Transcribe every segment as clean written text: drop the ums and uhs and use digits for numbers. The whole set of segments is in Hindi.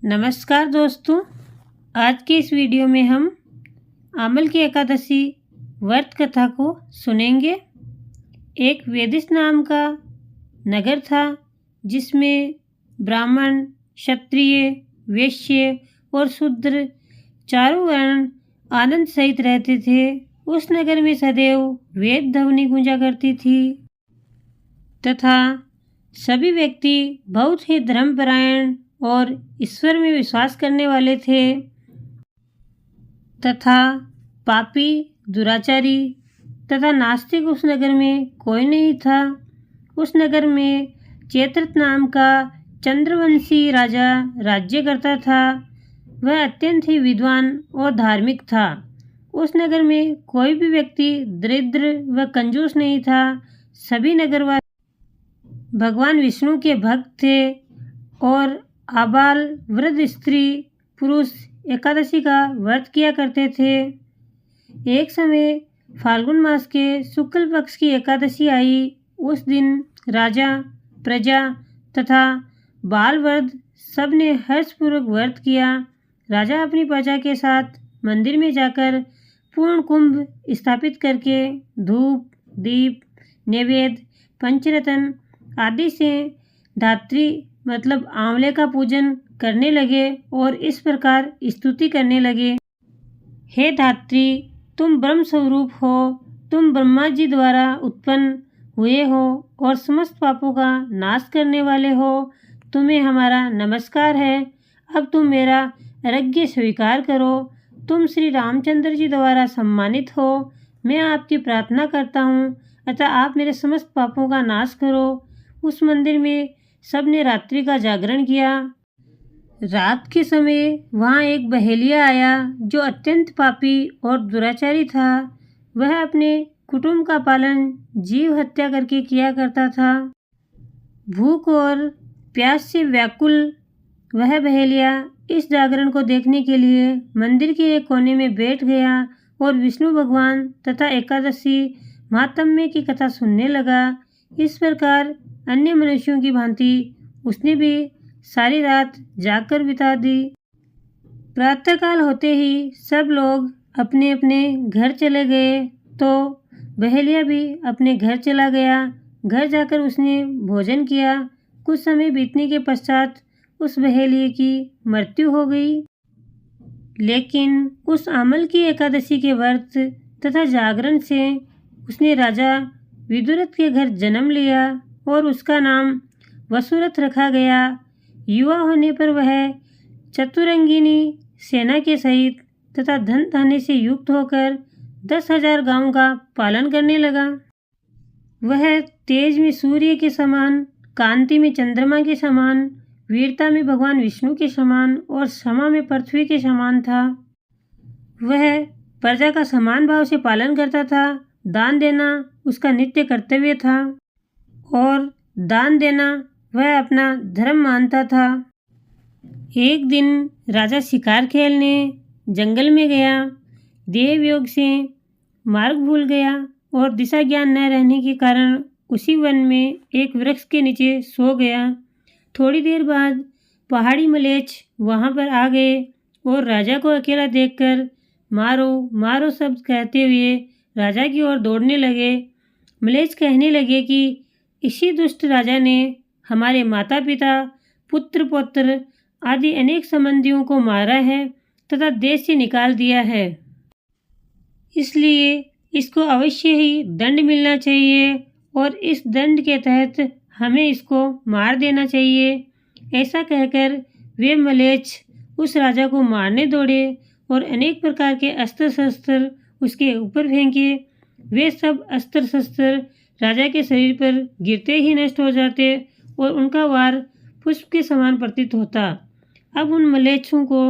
नमस्कार दोस्तों, आज के इस वीडियो में हम आमल की एकादशी व्रत कथा को सुनेंगे। एक वेदिस नाम का नगर था जिसमें ब्राह्मण, क्षत्रिय, वैश्य और शूद्र चारों वर्ण आनंद सहित रहते थे। उस नगर में सदैव वेद ध्वनि गूंजा करती थी तथा सभी व्यक्ति बहुत ही धर्मपरायण और ईश्वर में विश्वास करने वाले थे तथा पापी, दुराचारी तथा नास्तिक उस नगर में कोई नहीं था। उस नगर में चैत्रत नाम का चंद्रवंशी राजा राज्य करता था। वह अत्यंत ही विद्वान और धार्मिक था। उस नगर में कोई भी व्यक्ति दरिद्र व कंजूस नहीं था। सभी नगरवासी भगवान विष्णु के भक्त थे और आबाल, वृद्ध, स्त्री, पुरुष एकादशी का व्रत किया करते थे। एक समय फाल्गुन मास के शुक्ल पक्ष की एकादशी आई। उस दिन राजा, प्रजा तथा बाल वृद्ध सब ने हर्षपूर्वक व्रत किया। राजा अपनी प्रजा के साथ मंदिर में जाकर पूर्ण कुंभ स्थापित करके धूप, दीप, नैवेद्य, पंचरत्न आदि से धात्री मतलब आंवले का पूजन करने लगे और इस प्रकार स्तुति करने लगे। हे धात्री, तुम ब्रह्म स्वरूप हो। तुम ब्रह्मा जी द्वारा उत्पन्न हुए हो और समस्त पापों का नाश करने वाले हो। तुम्हें हमारा नमस्कार है। अब तुम मेरा अर्घ्य स्वीकार करो। तुम श्री रामचंद्र जी द्वारा सम्मानित हो। मैं आपकी प्रार्थना करता हूँ अतः आप मेरे समस्त पापों का नाश करो। उस मंदिर में सबने रात्रि का जागरण किया। रात के समय वहाँ एक बहेलिया आया जो अत्यंत पापी और दुराचारी था। वह अपने कुटुंब का पालन जीव हत्या करके किया करता था। भूख और प्यास से व्याकुल वह बहेलिया इस जागरण को देखने के लिए मंदिर के एक कोने में बैठ गया और विष्णु भगवान तथा एकादशी महात्म्य की कथा सुनने लगा। इस प्रकार अन्य मनुष्यों की भांति उसने भी सारी रात जागकर बिता दी। प्रातःकाल होते ही सब लोग अपने अपने घर चले गए तो बहेलिया भी अपने घर चला गया। घर जाकर उसने भोजन किया। कुछ समय बीतने के पश्चात उस बहेलिये की मृत्यु हो गई। लेकिन उस आमल की एकादशी के व्रत तथा जागरण से उसने राजा विदुरथ के घर जन्म लिया और उसका नाम वसुरथ रखा गया। युवा होने पर वह चतुरंगिनी सेना के सहित तथा धन धान्य से युक्त होकर 10,000 गांवों का पालन करने लगा। वह तेज में सूर्य के समान, कांति में चंद्रमा के समान, वीरता में भगवान विष्णु के समान और क्षमा में पृथ्वी के समान था। वह प्रजा का समान भाव से पालन करता था। दान देना उसका नित्य कर्तव्य था और दान देना वह अपना धर्म मानता था। एक दिन राजा शिकार खेलने जंगल में गया। देव योग से मार्ग भूल गया और दिशा ज्ञान न रहने के कारण उसी वन में एक वृक्ष के नीचे सो गया। थोड़ी देर बाद पहाड़ी मलेच्छ वहाँ पर आ गए और राजा को अकेला देखकर मारो मारो शब्द कहते हुए राजा की ओर दौड़ने लगे। मलेच्छ कहने लगे कि इसी दुष्ट राजा ने हमारे माता पिता, पुत्र पौत्र आदि अनेक संबंधियों को मारा है तथा देश से निकाल दिया है। इसलिए इसको अवश्य ही दंड मिलना चाहिए और इस दंड के तहत हमें इसको मार देना चाहिए। ऐसा कहकर वे मलेच्छ उस राजा को मारने दौड़े और अनेक प्रकार के अस्त्र शस्त्र उसके ऊपर फेंके। वे सब अस्त्र शस्त्र राजा के शरीर पर गिरते ही नष्ट हो जाते और उनका वार पुष्प के समान प्रतीत होता। अब उन मलेच्छों को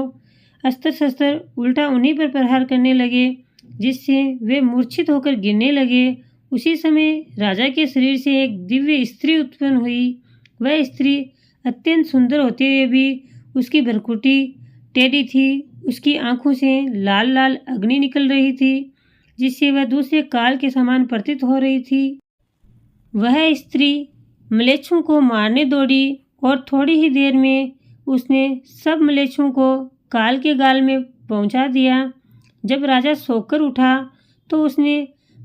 अस्त्र शस्त्र उल्टा उन्हीं पर प्रहार करने लगे जिससे वे मूर्छित होकर गिरने लगे। उसी समय राजा के शरीर से एक दिव्य स्त्री उत्पन्न हुई। वह स्त्री अत्यंत सुंदर होते हुए भी उसकी भ्रुकुटी टेढ़ी थी। उसकी आंखों से लाल लाल अग्नि निकल रही थी जिससे वह दूसरे काल के समान प्रतीत हो रही थी। वह स्त्री मलेच्छों को मारने दौड़ी और थोड़ी ही देर में उसने सब म्लेच्छों को काल के गाल में पहुंचा दिया। जब राजा सोकर उठा तो उसने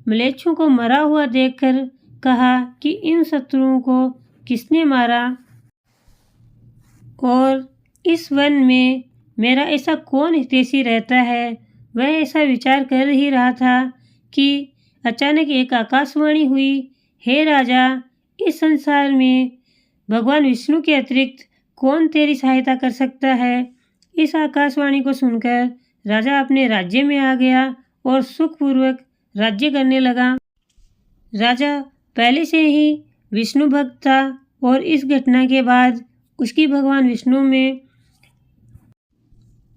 म्लेच्छों को मरा हुआ देखकर कहा कि इन शत्रुओं को किसने मारा और इस वन में मेरा ऐसा कौन हितैषी रहता है। वह ऐसा विचार कर ही रहा था कि अचानक एक आकाशवाणी हुई, हे राजा, इस संसार में भगवान विष्णु के अतिरिक्त कौन तेरी सहायता कर सकता है। इस आकाशवाणी को सुनकर राजा अपने राज्य में आ गया और सुखपूर्वक राज्य करने लगा। राजा पहले से ही विष्णु भक्त था और इस घटना के बाद उसकी भगवान विष्णु में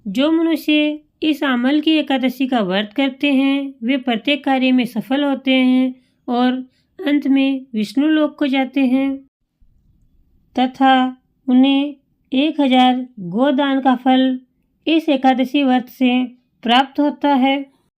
जो मनुष्य इस अमल की एकादशी का व्रत करते हैं वे प्रत्येक कार्य में सफल होते हैं और अंत में विष्णु लोक को जाते हैं तथा उन्हें 1000 गोदान का फल इस एकादशी व्रत से प्राप्त होता है।